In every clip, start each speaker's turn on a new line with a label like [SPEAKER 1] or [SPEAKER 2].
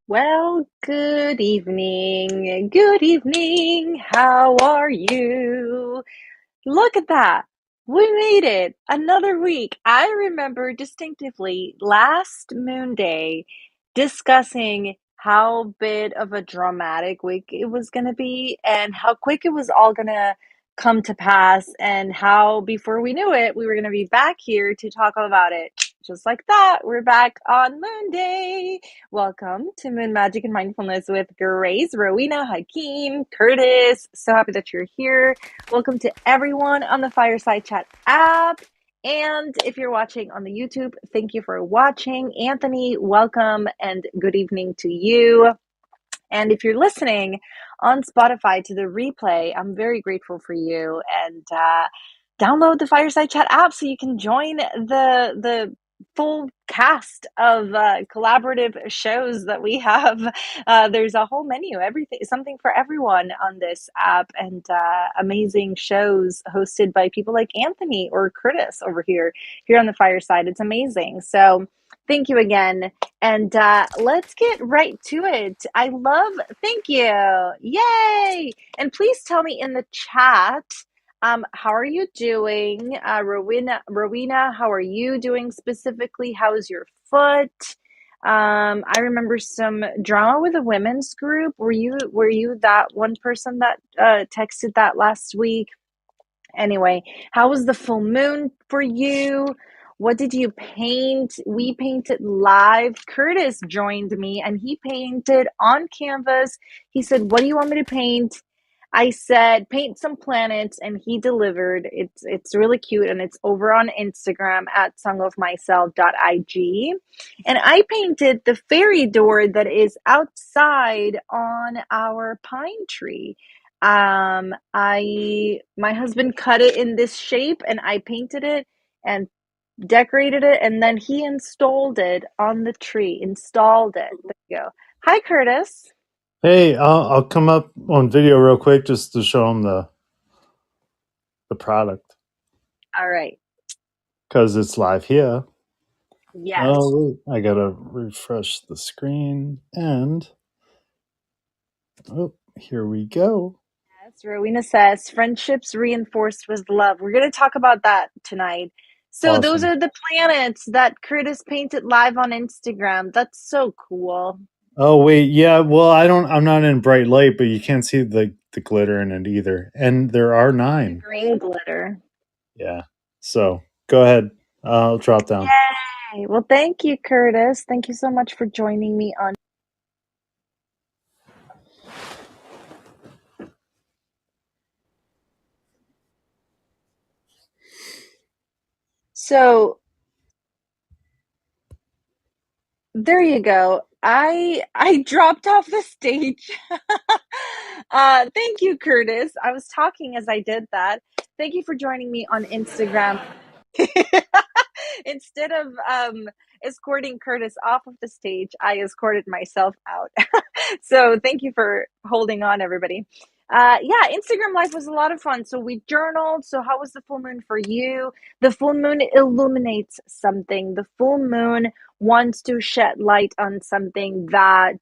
[SPEAKER 1] Well, good evening. Good evening. How are you? Look at that. We made it. Another week. I remember distinctively last Moon Day discussing how bit of a dramatic week it was going to be and how quick it was all going to come to pass, and how before we knew it, we were going to be back here to talk about it. Just like that, we're back on Moon Day. Welcome to Moon Magic and Mindfulness with Grace, Rowena, Hakeem, Curtis. So happy that you're here. Welcome to everyone on the Fireside Chat app. And if you're watching on the YouTube, thank you for watching. Anthony, welcome and good evening to you. And if you're listening on Spotify to the replay, I'm very grateful for you. And download the Fireside Chat app so you can join the full cast of collaborative shows that we have. There's a whole menu, everything, something for everyone on this app, and amazing shows hosted by people like Anthony or Curtis over here on the Fireside. It's amazing. So thank you again. And let's get right to it. Thank you. Yay. And please tell me in the chat, how are you doing? Rowena, how are you doing specifically? How's your foot? I remember some drama with a women's group. Were you that one person that texted that last week? Anyway, how was the full moon for you? What did you paint? We painted live. Curtis joined me and he painted on canvas. He said, "What do you want me to paint?" I said, "Paint some planets," and he delivered. It's really cute, and it's over on Instagram at songofmyself.ig. And I painted the fairy door that is outside on our pine tree. My husband cut it in this shape, and I painted it and decorated it, and then he installed it on the tree. Installed it. There you go. Hi, Curtis.
[SPEAKER 2] Hey, I'll come up on video real quick just to show them the product
[SPEAKER 1] All right.
[SPEAKER 2] because it's live here.
[SPEAKER 1] Yes.
[SPEAKER 2] Oh, wait, I gotta refresh the screen and here we go.
[SPEAKER 1] Yes, Rowena says friendships reinforced with love. We're going to talk about that tonight. So those
[SPEAKER 2] Awesome.
[SPEAKER 1] are the planets that Curtis painted live on Instagram. That's so cool.
[SPEAKER 2] Oh wait, yeah. Well, I'm not in bright light, but you can't see the glitter in it either. And there are
[SPEAKER 1] The
[SPEAKER 2] 9.
[SPEAKER 1] green glitter.
[SPEAKER 2] Yeah. So go ahead. I'll drop down.
[SPEAKER 1] Yay. Well, thank you, Curtis. Thank you so much for joining me on. So there you go. I dropped off the stage. Thank you, Curtis. I was talking as I did that. Thank you for joining me on Instagram. Instead of escorting Curtis off of the stage, I escorted myself out. So thank you for holding on, everybody. Yeah, Instagram Live was a lot of fun. So we journaled. So how was the full moon for you? The full moon illuminates something. The full moon wants to shed light on something that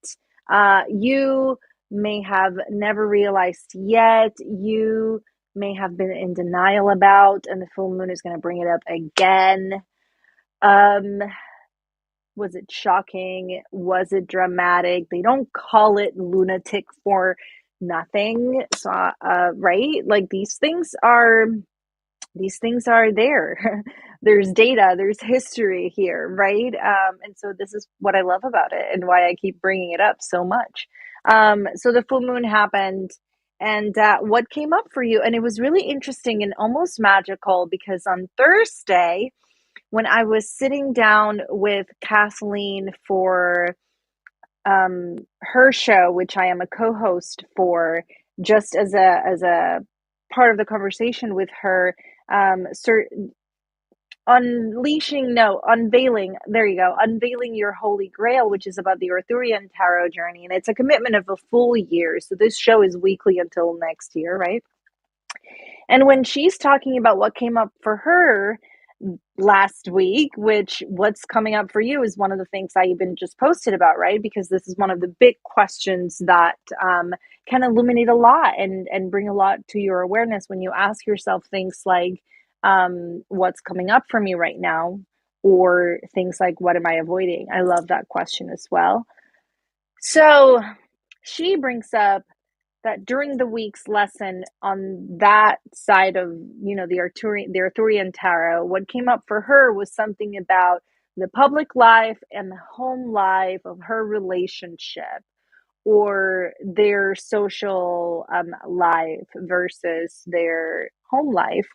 [SPEAKER 1] you may have never realized yet. You may have been in denial about, and the full moon is going to bring it up again. Um, was it shocking? Was it dramatic? They don't call it lunatic for nothing. So, right? Like these things are there. There's data, there's history here, right? And so this is what I love about it and why I keep bringing it up so much. So the full moon happened, and what came up for you? And it was really interesting and almost magical because on Thursday, when I was sitting down with Kathleen for her show, which I am a co-host for, just as a part of the conversation with her, unveiling, there you go, unveiling your holy grail, which is about the Arthurian tarot journey, and it's a commitment of a full year. So this show is weekly until next year, right? And when she's talking about what came up for her, last week, which what's coming up for you is one of the things I even just posted about, right? Because this is one of the big questions that can illuminate a lot and bring a lot to your awareness when you ask yourself things like, what's coming up for me right now? Or things like, what am I avoiding? I love that question as well. So she brings up that during the week's lesson on that side of, the Arthurian tarot, what came up for her was something about the public life and the home life of her relationship, or their social life versus their home life.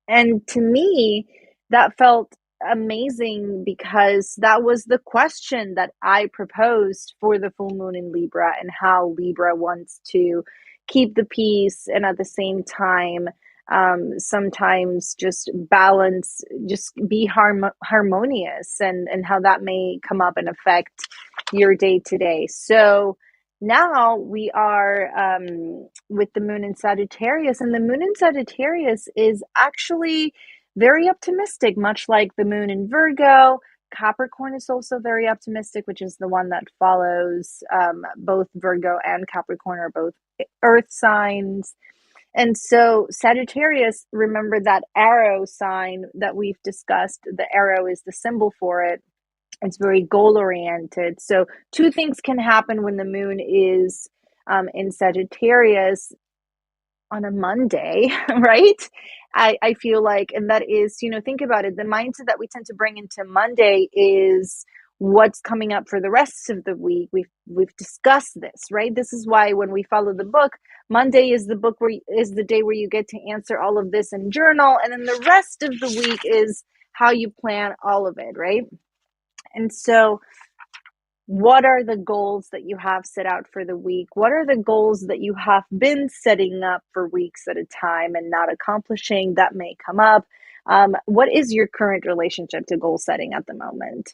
[SPEAKER 1] And to me, that felt amazing because that was the question that I proposed for the full moon in Libra, and how Libra wants to keep the peace and at the same time, sometimes just balance, just be harmonious, and how that may come up and affect your day to day. So now we are with the moon in Sagittarius, and the moon in Sagittarius is actually very optimistic, much like the moon in Virgo. Capricorn is also very optimistic, which is the one that follows. Both Virgo and Capricorn are both earth signs. And so Sagittarius, remember that arrow sign that we've discussed, the arrow is the symbol for it. It's very goal oriented. So two things can happen when the moon is in Sagittarius on a Monday, right? I feel like, and that is, think about it. The mindset that we tend to bring into Monday is what's coming up for the rest of the week. We've discussed this, right? This is why when we follow the book, Monday is the day where you get to answer all of this and journal, and then the rest of the week is how you plan all of it, right? And so, what are the goals that you have set out for the week? What are the goals that you have been setting up for weeks at a time and not accomplishing that may come up? What is your current relationship to goal setting at the moment?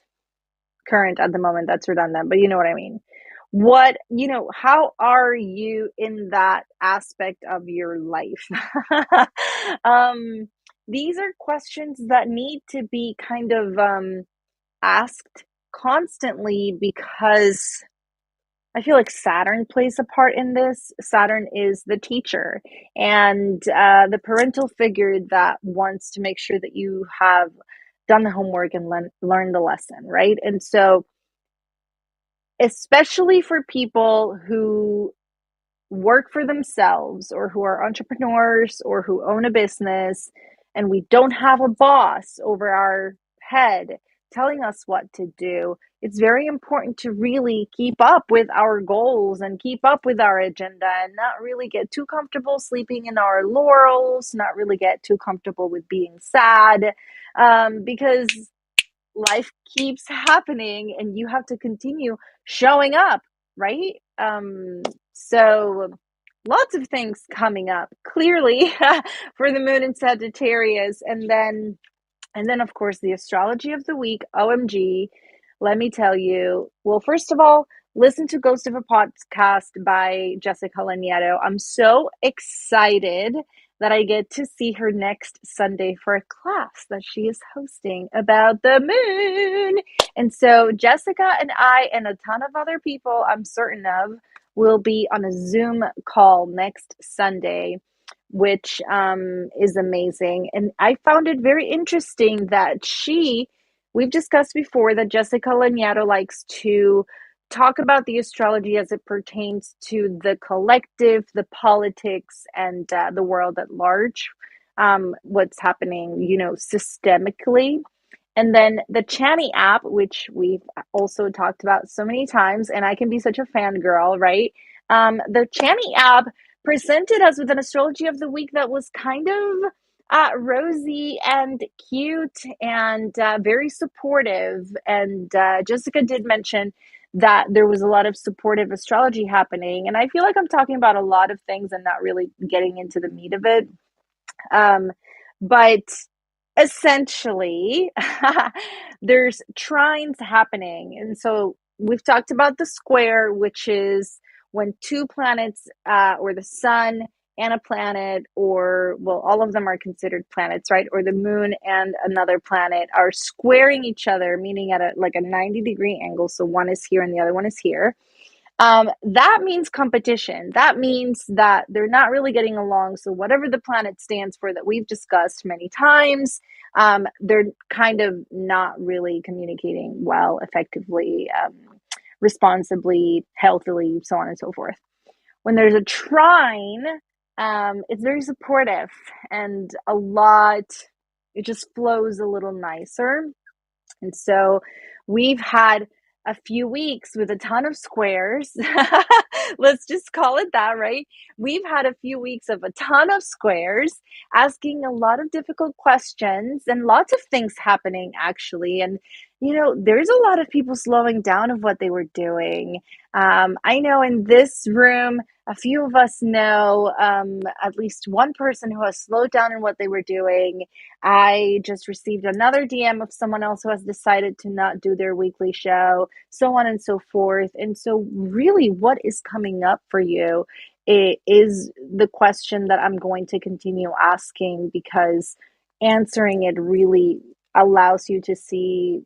[SPEAKER 1] Current at the moment, that's redundant, but you know what I mean. How are you in that aspect of your life? um, these are questions that need to be kind of asked constantly, because I feel like Saturn plays a part in this. Saturn is the teacher and the parental figure that wants to make sure that you have done the homework and learn the lesson, right? And so, especially for people who work for themselves, or who are entrepreneurs, or who own a business, and we don't have a boss over our head telling us what to do, it's very important to really keep up with our goals and keep up with our agenda, and not really get too comfortable sleeping in our laurels, not really get too comfortable with being sad, because life keeps happening and you have to continue showing up, right? So lots of things coming up clearly for the moon in Sagittarius. And then of course the astrology of the week. OMG, let me tell you. Well, first of all, listen to Ghost of a Podcast by Jessica Laniero. I'm so excited that I get to see her next Sunday for a class that she is hosting about the moon. And so Jessica and I and a ton of other people, I'm certain of, will be on a Zoom call next Sunday, which is amazing. And I found it very interesting that we've discussed before that Jessica Laniero likes to talk about the astrology as it pertains to the collective, the politics, and the world at large, what's happening, systemically. And then the Chani app, which we've also talked about so many times, and I can be such a fangirl, right? The Chani app presented us with an astrology of the week that was kind of rosy and cute and very supportive. And Jessica did mention that there was a lot of supportive astrology happening. And I feel like I'm talking about a lot of things and not really getting into the meat of it. But essentially, there's trines happening. And so we've talked about the square, which is when two planets, or the sun and a planet, or well, all of them are considered planets, right? Or the moon and another planet are squaring each other, meaning at a 90-degree angle. So one is here and the other one is here. That means competition. That means that they're not really getting along. So whatever the planet stands for that we've discussed many times, they're kind of not really communicating well, effectively, responsibly, healthily, so on and so forth. When there's a trine, it's very supportive and it just flows a little nicer. And so we've had a few weeks with a ton of squares. Let's just call it that, right? We've had a few weeks of a ton of squares, asking a lot of difficult questions and lots of things happening, actually. And, there's a lot of people slowing down of what they were doing. I know in this room, a few of us know at least one person who has slowed down in what they were doing. I just received another DM of someone else who has decided to not do their weekly show, so on and so forth. And so, really, what is coming up for you is the question that I'm going to continue asking, because answering it really allows you to see,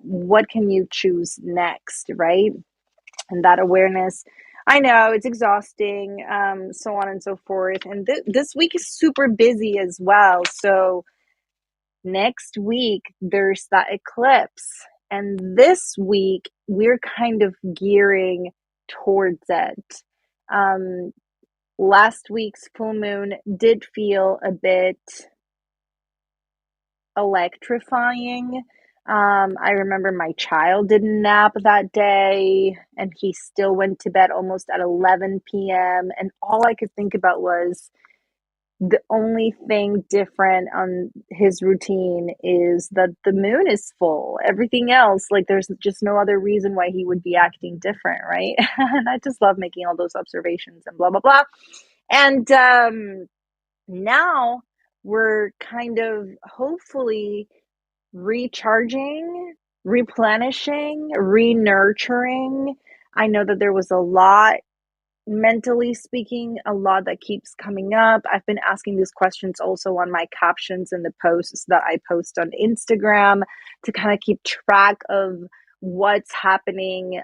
[SPEAKER 1] what can you choose next, right? And that awareness, I know it's exhausting, so on and so forth. And this week is super busy as well. So next week there's that eclipse, and this week we're kind of gearing towards it. um Last week's full moon did feel a bit electrifying. I remember my child didn't nap that day, and he still went to bed almost at 11 p.m. And all I could think about was the only thing different on his routine is that the moon is full. Everything else, like, there's just no other reason why he would be acting different, right? And I just love making all those observations and blah, blah, blah. And now we're kind of hopefully recharging, replenishing, re-nurturing. I know that there was a lot, mentally speaking, a lot that keeps coming up. I've been asking these questions also on my captions and the posts that I post on Instagram to kind of keep track of what's happening,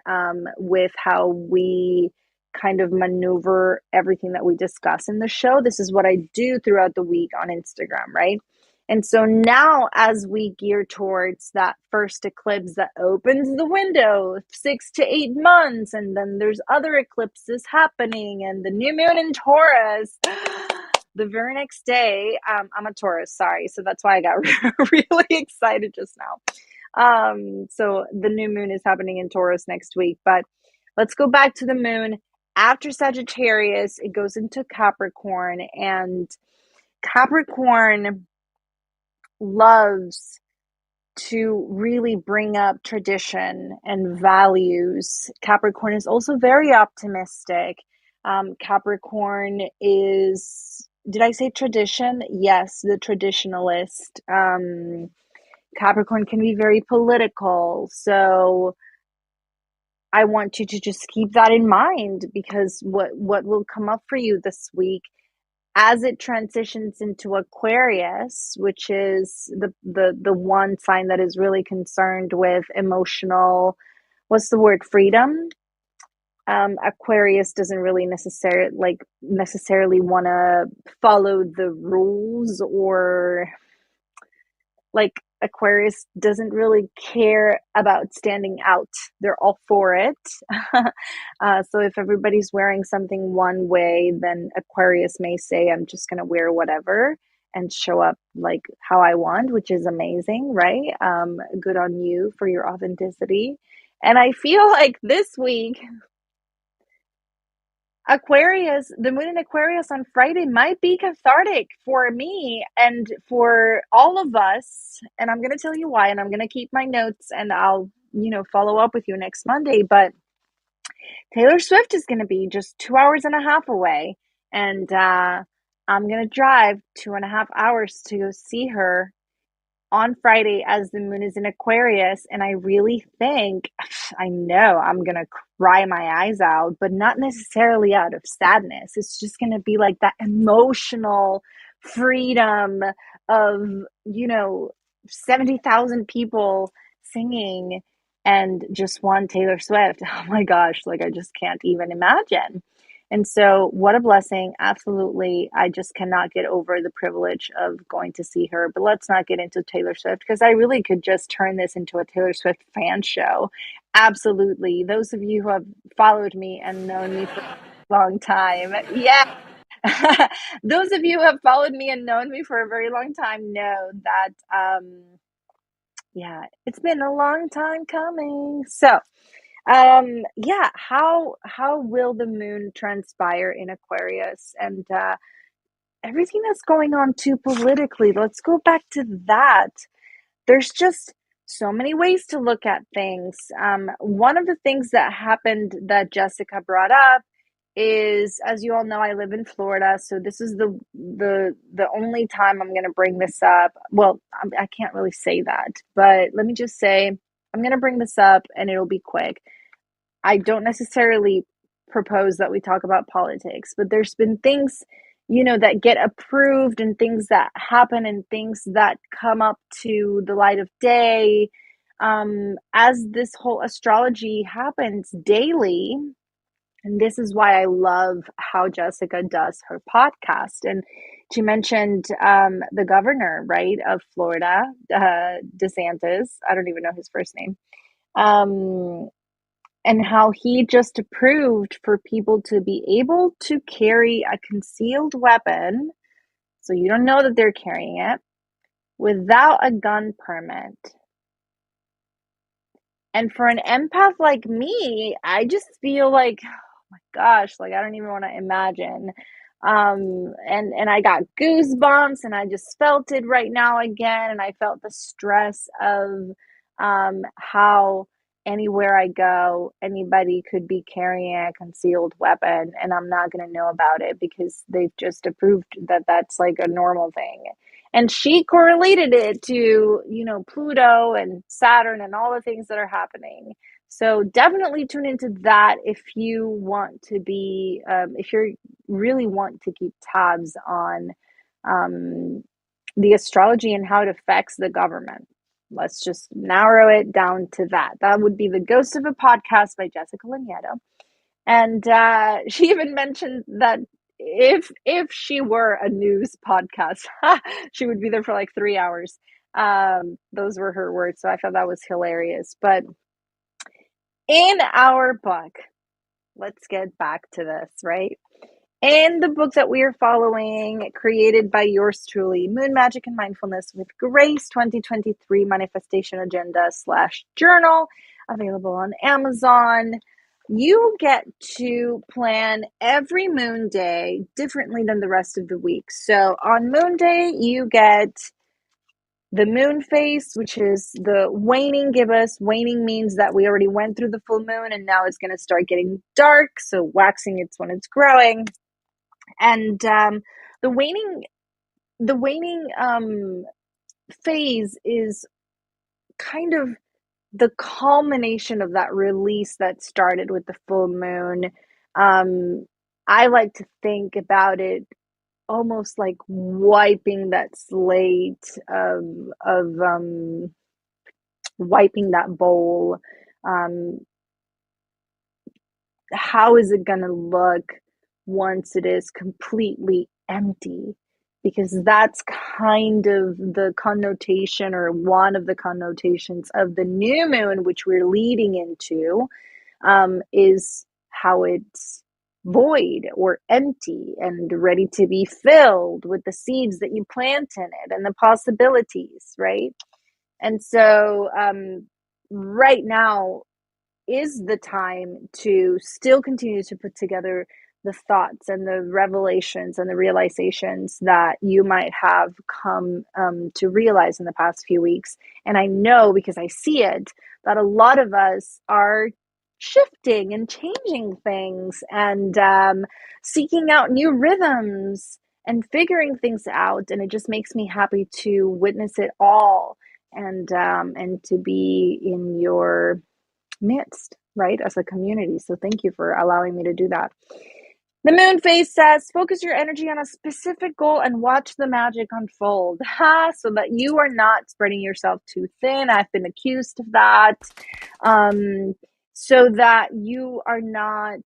[SPEAKER 1] with how we kind of maneuver everything that we discuss in the show. This is what I do throughout the week on Instagram, right? And so now, as we gear towards that first eclipse that opens the window 6 to 8 months, and then there's other eclipses happening, and the new moon in Taurus, the very next day, I'm a Taurus, sorry, so that's why I got really excited just now. So the new moon is happening in Taurus next week, but let's go back to the moon. After Sagittarius, it goes into Capricorn, and Capricorn loves to really bring up tradition and values. Capricorn is also very optimistic. Capricorn is, did I say tradition? Yes, the traditionalist. Capricorn can be very political. So I want you to just keep that in mind, because what will come up for you this week as it transitions into Aquarius, which is the one sign that is really concerned with emotional, what's the word, freedom. Aquarius doesn't really necessarily want to follow the rules, or, like, Aquarius doesn't really care about standing out. They're all for it. So if everybody's wearing something one way, then Aquarius may say, I'm just going to wear whatever and show up like how I want, which is amazing, right? Good on you for your authenticity. And I feel like this week, Aquarius, the moon in Aquarius on Friday might be cathartic for me and for all of us. And I'm going to tell you why, and I'm going to keep my notes, and I'll, follow up with you next Monday. But Taylor Swift is going to be just 2 hours and a half away. And I'm going to drive 2.5 hours to go see her. on Friday as the moon is in Aquarius. And I really think, I know I'm going to cry my eyes out, but not necessarily out of sadness. It's just going to be like that emotional freedom of, 70,000 people singing and just one Taylor Swift. Oh my gosh, like I just can't even imagine. And so, what a blessing. Absolutely. I just cannot get over the privilege of going to see her. But let's not get into Taylor Swift because I really could just turn this into a Taylor Swift fan show. Absolutely. Those of you who have followed me and known me for a long time, yeah. Those of you who have followed me and known me for a very long time know that, yeah, it's been a long time coming. So, yeah, how will the moon transpire in Aquarius and everything that's going on too politically? Let's go back to that. There's just so many ways to look at things. One of the things that happened that Jessica brought up is, as you all know, I live in Florida, so this is the only time I'm going to bring this up. Well, I can't really say that, but let me just say I'm going to bring this up, and it'll be quick. I don't necessarily propose that we talk about politics, but there's been things, that get approved and things that happen and things that come up to the light of day as this whole astrology happens daily. And this is why I love how Jessica does her podcast. And she mentioned the governor, right, of Florida, DeSantis. I don't even know his first name. Um, and how he just approved for people to be able to carry a concealed weapon, so you don't know that they're carrying it, without a gun permit. And for an empath like me, I just feel like, oh my gosh, like I don't even want to imagine. And I got goosebumps and I just felt it right now again. And I felt the stress of how anywhere I go, anybody could be carrying a concealed weapon and I'm not going to know about it because they've just approved that that's like a normal thing. And she correlated it to, Pluto and Saturn and all the things that are happening. So definitely tune into that if you want to be, if you really want to keep tabs on the astrology and how it affects the government. Let's just narrow it down to that. That would be The Ghost of a Podcast by Jessica Lanietto. And she even mentioned that if she were a news podcast, she would be there for like 3 hours. Those were her words, so I thought that was hilarious. But in our book, let's get back to this, right? In the book that we are following, created by yours truly, Moon Magic and Mindfulness with Grace 2023 Manifestation Agenda / Journal, available on Amazon. You get to plan every moon day differently than the rest of the week. So on moon day, you get the moon phase, which is the waning gibbous. Waning means that we already went through the full moon and now it's going to start getting dark. So waxing, it's when it's growing. And the waning phase is kind of the culmination of that release that started with the full moon. I like to think about it almost like wiping that slate of wiping that bowl. Um, how is it going to look once it is completely empty? Because that's kind of the connotation or one of the connotations of the new moon, which we're leading into, is how it's void or empty and ready to be filled with the seeds that you plant in it and the possibilities, right? And so right now is the time to still continue to put together the thoughts and the revelations and the realizations that you might have come to realize in the past few weeks. And I know because I see it that a lot of us are shifting and changing things and seeking out new rhythms and figuring things out. And it just makes me happy to witness it all, and to be in your midst, right, as a community. So thank you for allowing me to do that. The moon phase says, focus your energy on a specific goal and watch the magic unfold. Ha, so that you are not spreading yourself too thin. I've been accused of that. Um, so that you are not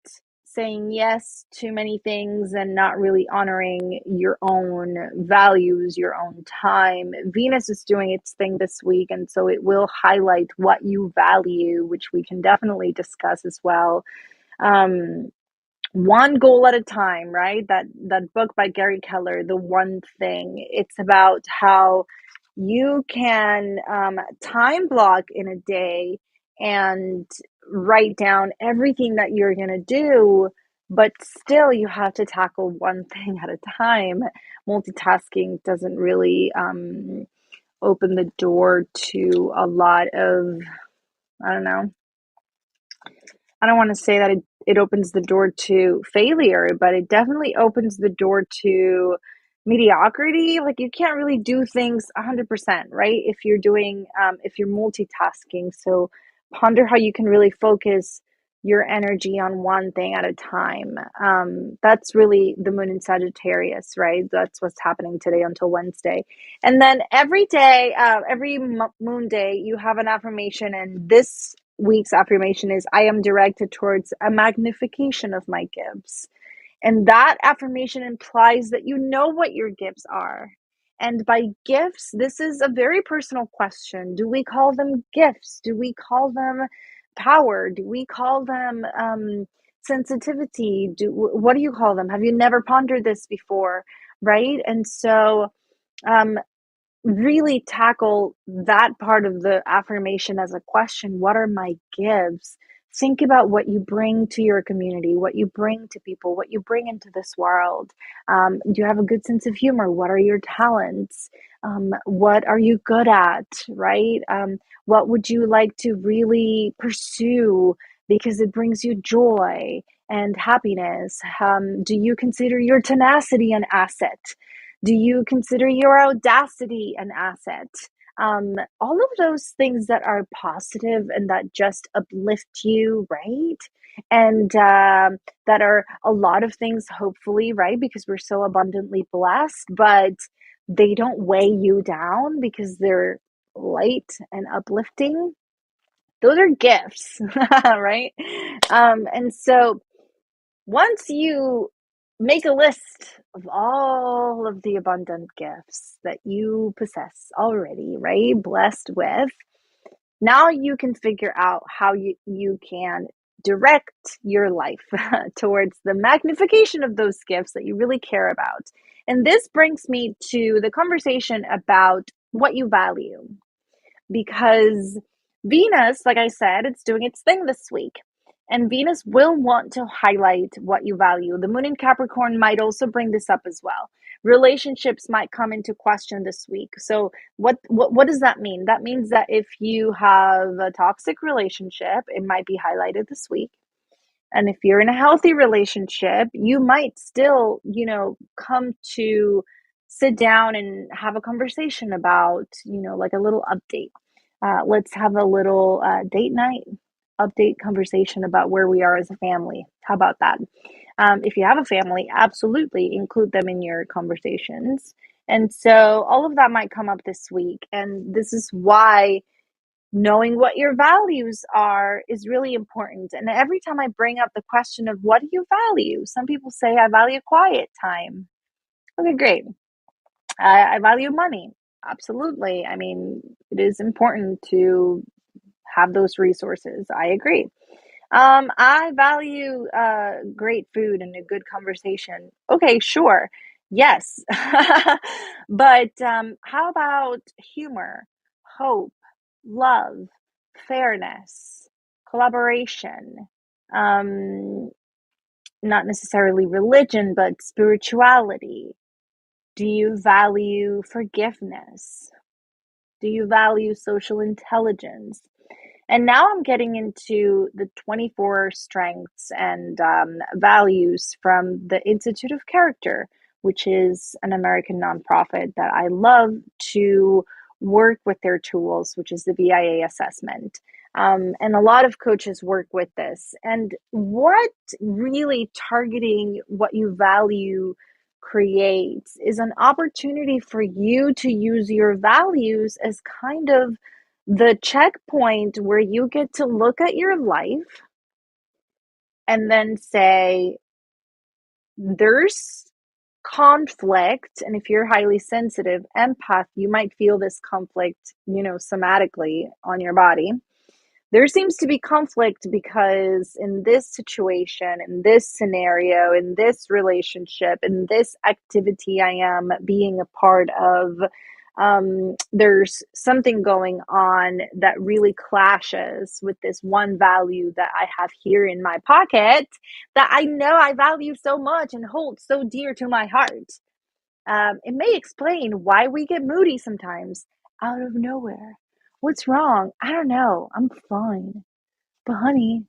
[SPEAKER 1] saying yes to many things and not really honoring your own values, your own time. Venus is doing its thing this week, and so it will highlight what you value, which we can definitely discuss as well. Um, one goal at a time, right? That book by Gary Keller, The One Thing. It's about how you can time block in a day and write down everything that you're going to do, but still you have to tackle one thing at a time. Multitasking doesn't really open the door to a lot of, I don't know, I don't want to say that it opens the door to failure, but it definitely opens the door to mediocrity. Like, you can't really do things 100%, right? If you're multitasking. So ponder how you can really focus your energy on one thing at a time. That's really the moon in Sagittarius, right? That's what's happening today until Wednesday. And then every day, every moon day, you have an affirmation. And this week's affirmation is, I am directed towards a magnification of my gifts. And that affirmation implies that you know what your gifts are. And by gifts, this is a very personal question. Do we call them gifts? Do we call them power? Do we call them sensitivity? What do you call them? Have you never pondered this before? Right? And so um, really tackle that part of the affirmation as a question. What are my gifts? Think about what you bring to your community, what you bring to people, what you bring into this world. Do you have a good sense of humor? What are your talents? What are you good at, right? What would you like to really pursue because it brings you joy and happiness? Do you consider your tenacity an asset? Do you consider your audacity an asset? All of those things that are positive and that just uplift you, right? And that are a lot of things, hopefully, right? Because we're so abundantly blessed, but they don't weigh you down because they're light and uplifting. Those are gifts, right? And so once you make a list of all of the abundant gifts that you possess already, right? Blessed with, now you can figure out how you can direct your life towards the magnification of those gifts that you really care about. And this brings me to the conversation about what you value, because Venus, like I said, it's doing its thing this week. And Venus will want to highlight what you value. The moon in Capricorn might also bring this up as well. Relationships might come into question this week. So what does that mean? That means that if you have a toxic relationship, it might be highlighted this week. And if you're in a healthy relationship, you might still, come to sit down and have a conversation about, like a little update. Let's have a little date night update conversation about where we are as a family. How about that? If you have a family, absolutely include them in your conversations. And so all of that might come up this week. And this is why knowing what your values are is really important. And every time I bring up the question of what do you value, some people say, I value quiet time. Okay, great. I value money. Absolutely. I mean, it is important to have those resources. I agree. I value great food and a good conversation. Okay, sure. Yes. But how about humor, hope, love, fairness, collaboration? Um, Not necessarily religion, but spirituality. Do you value forgiveness? Do you value social intelligence? And now I'm getting into the 24 strengths and values from the Institute of Character, which is an American nonprofit that I love to work with their tools, which is the VIA assessment. And a lot of coaches work with this. And what really targeting what you value creates is an opportunity for you to use your values as kind of the checkpoint where you get to look at your life and then say, there's conflict. And if you're highly sensitive empath, you might feel this conflict, somatically on your body. There seems to be conflict because in this situation, in this scenario, in this relationship, in this activity I am being a part of, there's something going on that really clashes with this one value that I have here in my pocket that I know I value so much and hold so dear to my heart. It may explain why we get moody sometimes out of nowhere. What's wrong? I don't know. I'm fine. But honey,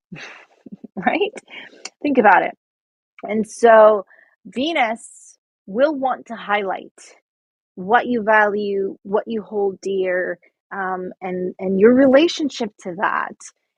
[SPEAKER 1] right? Think about it. And so Venus will want to highlight what you value, what you hold dear, and your relationship to that,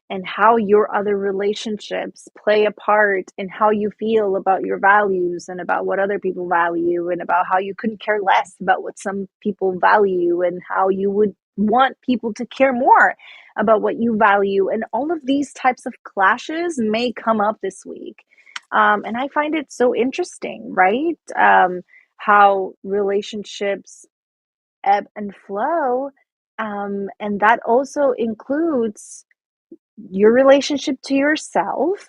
[SPEAKER 1] and how your other relationships play a part in how you feel about your values and about what other people value, and about how you couldn't care less about what some people value, and how you would want people to care more about what you value. And all of these types of clashes may come up this week. And I find it so interesting, right? How relationships ebb and flow. And that also includes your relationship to yourself.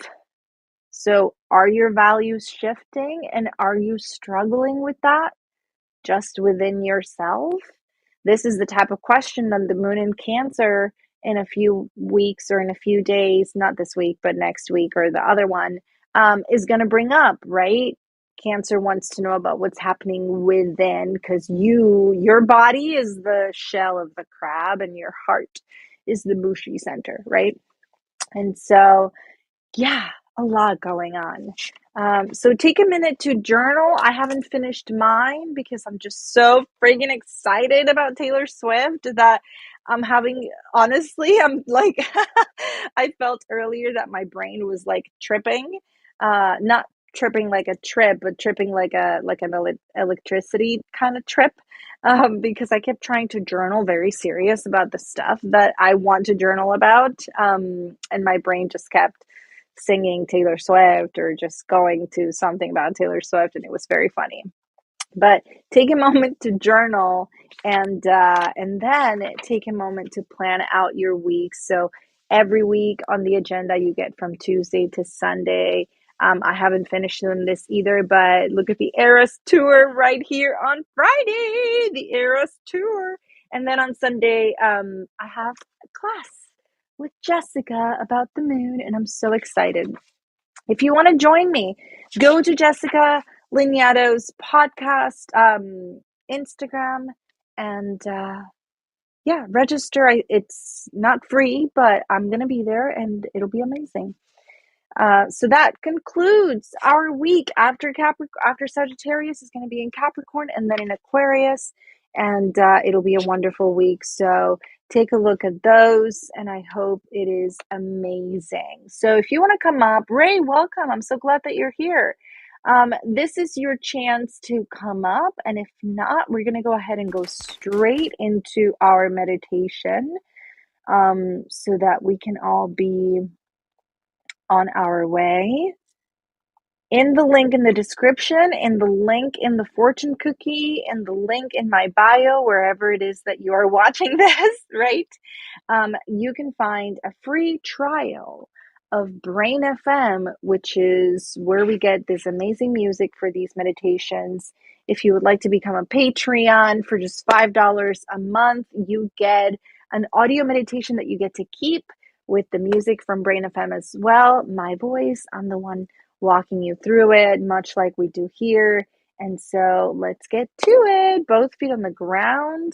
[SPEAKER 1] So, are your values shifting, and are you struggling with that just within yourself? This is the type of question that the moon in Cancer in a few weeks or in a few days, not this week, but next week or the other one, is going to bring up, right? Cancer wants to know about what's happening within, because your body is the shell of the crab and your heart is the mushy center, right? And so yeah, a lot going on. So take a minute to journal. I haven't finished mine because I'm just so friggin' excited about Taylor Swift that I'm having, honestly, I'm like, I felt earlier that my brain was like tripping, not tripping like a trip, but tripping like an electricity kind of trip. Because I kept trying to journal very serious about the stuff that I want to journal about. And my brain just kept singing Taylor Swift or just going to something about Taylor Swift, and it was very funny. But take a moment to journal, and then take a moment to plan out your week. So every week on the agenda you get from Tuesday to Sunday. I haven't finished doing this either, but look at the Eras tour right here on Friday, the Eras tour. And then on Sunday, I have a class with Jessica about the moon, and I'm so excited. If you want to join me, go to Jessica Lignato's podcast, Instagram, and yeah, register. It's not free, but I'm going to be there and it'll be amazing. So that concludes our week. After Sagittarius is going to be in Capricorn and then in Aquarius, and it'll be a wonderful week. So take a look at those, and I hope it is amazing. So if you want to come up, Ray, welcome. I'm so glad that you're here. This is your chance to come up, and if not, we're going to go ahead and go straight into our meditation, so that we can all be on our way. In the link in the description, in the link in the fortune cookie, in the link in my bio, wherever it is that you are watching this, right? You can find a free trial of Brain FM, which is where we get this amazing music for these meditations. If you would like to become a Patreon for just $5 a month, you get an audio meditation that you get to keep with the music from Brain FM as well. My voice, I'm the one walking you through it, much like we do here. And so let's get to it. Both feet on the ground.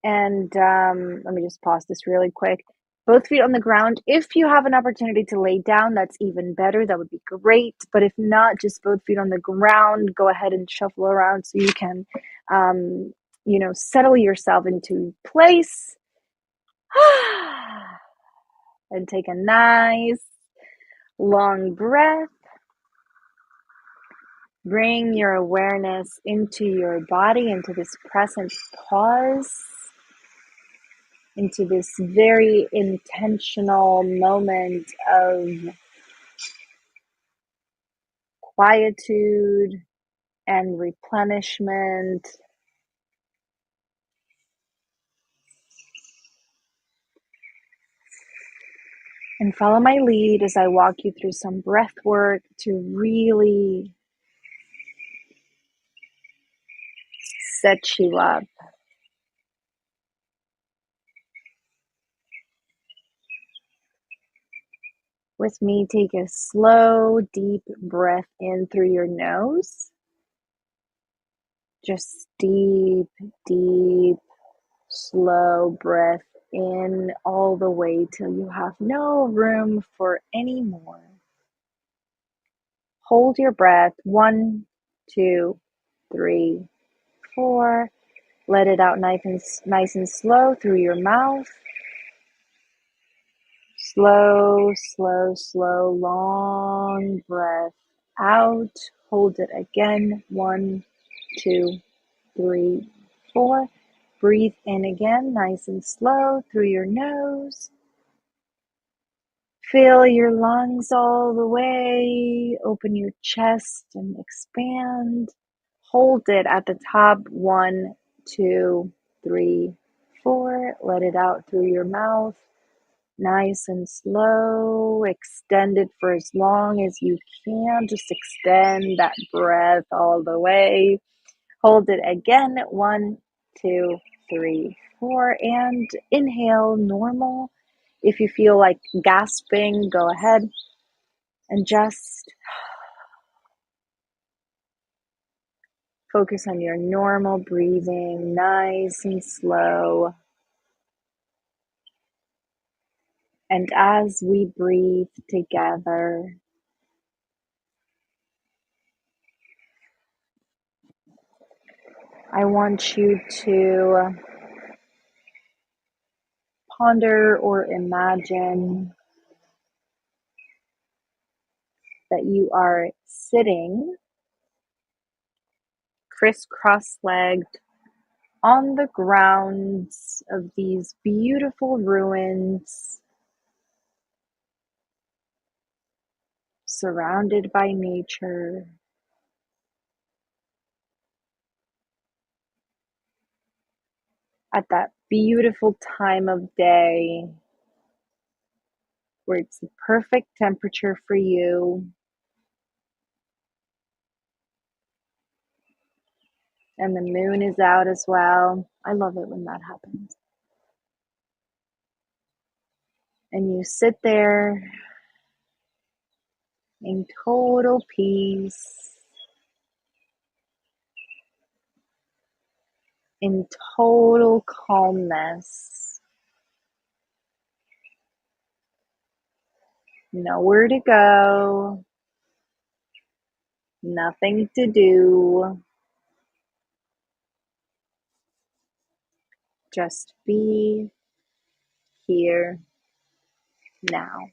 [SPEAKER 1] And let me just pause this really quick. Both feet on the ground. If you have an opportunity to lay down, that's even better. That would be great. But if not, just both feet on the ground. Go ahead and shuffle around so you can, settle yourself into place. And take a nice long breath. Bring your awareness into your body, into this present pause, into this very intentional moment of quietude and replenishment. And follow my lead as I walk you through some breath work to really set you up. With me, take a slow, deep breath in through your nose. Just deep, deep, slow breath in all the way till you have no room for any more. Hold your breath. 1, 2, 3, 4. Let it out nice and slow through your mouth. Slow, slow, slow, long breath out. Hold it again. 1, 2, 3, 4. Breathe in again, nice and slow through your nose. Fill your lungs all the way. Open your chest and expand. Hold it at the top. 1, 2, 3, 4. Let it out through your mouth. Nice and slow. Extend it for as long as you can. Just extend that breath all the way. Hold it again. 1, 2, 3, 4. And inhale normal. If you feel like gasping, go ahead and just focus on your normal breathing, nice and slow. And as we breathe together, I want you to ponder or imagine that you are sitting crisscross-legged on the grounds of these beautiful ruins, surrounded by nature. At that beautiful time of day where it's the perfect temperature for you, and the moon is out as well. I love it when that happens. And you sit there in total peace, in total calmness. Nowhere to go, nothing to do, just be here now.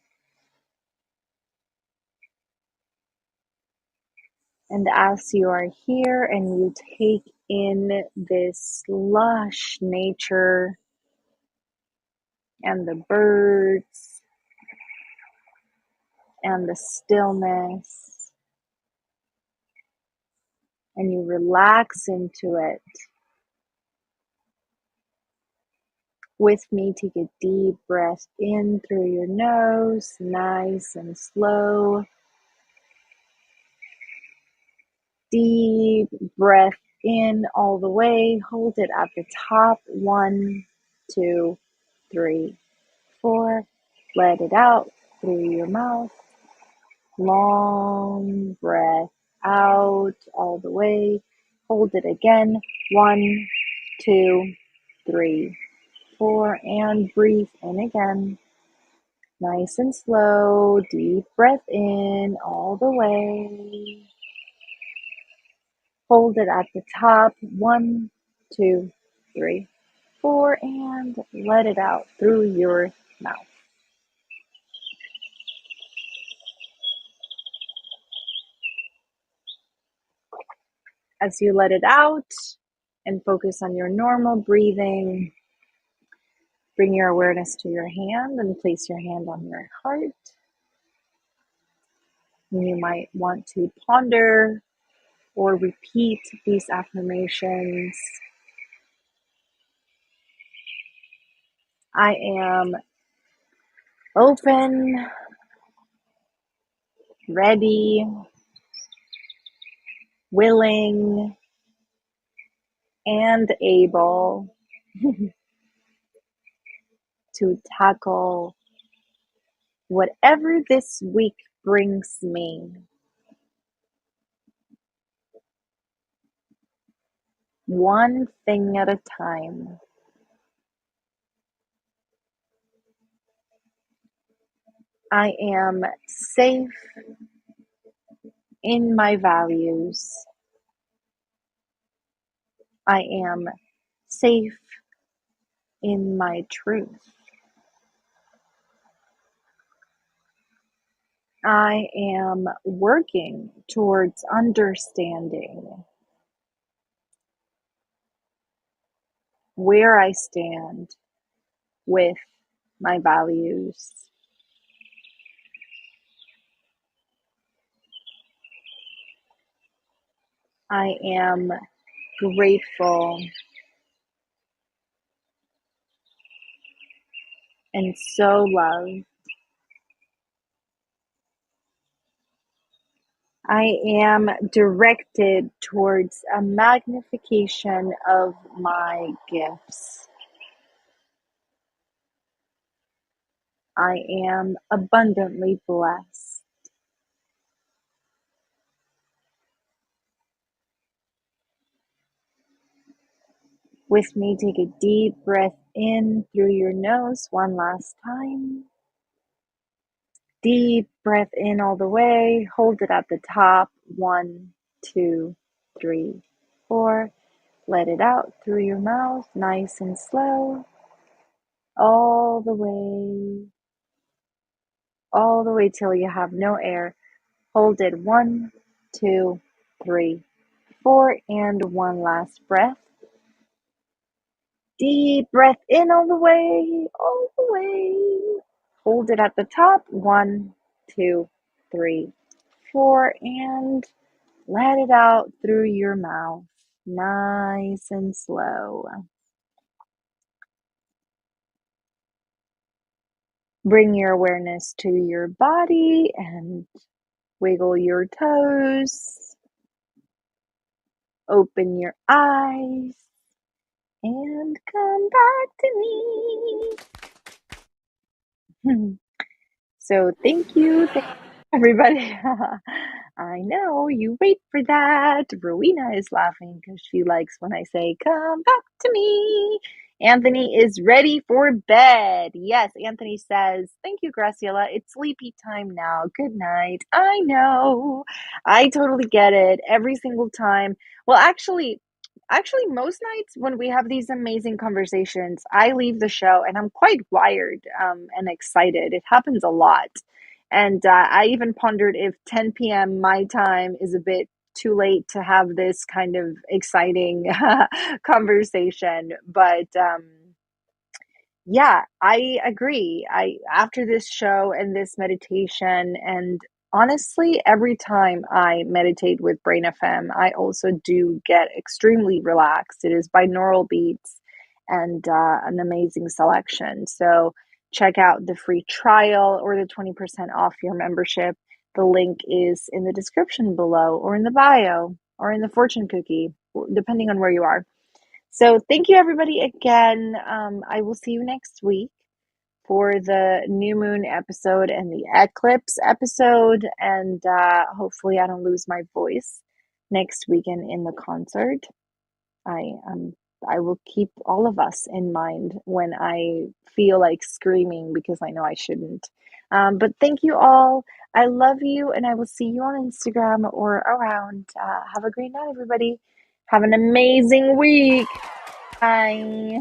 [SPEAKER 1] And as you are here and you take in this lush nature and the birds and the stillness, and you relax into it, with me, take a deep breath in through your nose, nice and slow. Deep breath in all the way. Hold it at the top. 1, 2, 3, 4. Let it out through your mouth. Long breath out all the way. Hold it again. 1, 2, 3, 4. And breathe in again. Nice and slow, deep breath in all the way. Hold it at the top. 1, 2, 3, 4, and let it out through your mouth. As you let it out and focus on your normal breathing, bring your awareness to your hand and place your hand on your heart. You might want to ponder or repeat these affirmations. I am open, ready, willing, and able to tackle whatever this week brings me. One thing at a time. I am safe in my values. I am safe in my truth. I am working towards understanding where I stand with my values. I am grateful and so loved. I am directed towards a magnification of my gifts. I am abundantly blessed. With me, take a deep breath in through your nose one last time. Deep breath in all the way. Hold it at the top. 1, 2, 3, 4. Let it out through your mouth, nice and slow. All the way till you have no air. Hold it. 1, 2, 3, 4, and one last breath. Deep breath in all the way, all the way. Hold it at the top. 1, 2, 3, 4, and let it out through your mouth, nice and slow. Bring your awareness to your body and wiggle your toes. Open your eyes and come back to me. So thank you, everybody. I know you wait for that. Rowena is laughing because she likes when I say, come back to me. Anthony is ready for bed. Yes, Anthony says, thank you, Graciela. It's sleepy time now. Good night. I know. I totally get it every single time. Well, actually, most nights when we have these amazing conversations, I leave the show and I'm quite wired and excited. It happens a lot. And I even pondered if 10 p.m. my time is a bit too late to have this kind of exciting conversation. But yeah, I agree. I after this show and this meditation, and honestly, every time I meditate with Brain FM, I also do get extremely relaxed. It is binaural beats and an amazing selection. So check out the free trial or the 20% off your membership. The link is in the description below, or in the bio, or in the fortune cookie, depending on where you are. So thank you everybody again. I will see you next week for the new moon episode and the eclipse episode. And hopefully I don't lose my voice next weekend in the concert. I am I will keep all of us in mind when I feel like screaming because I know I shouldn't. But thank you all. I love you, and I will see you on Instagram or around. Have a great night, everybody. Have an amazing week. Bye.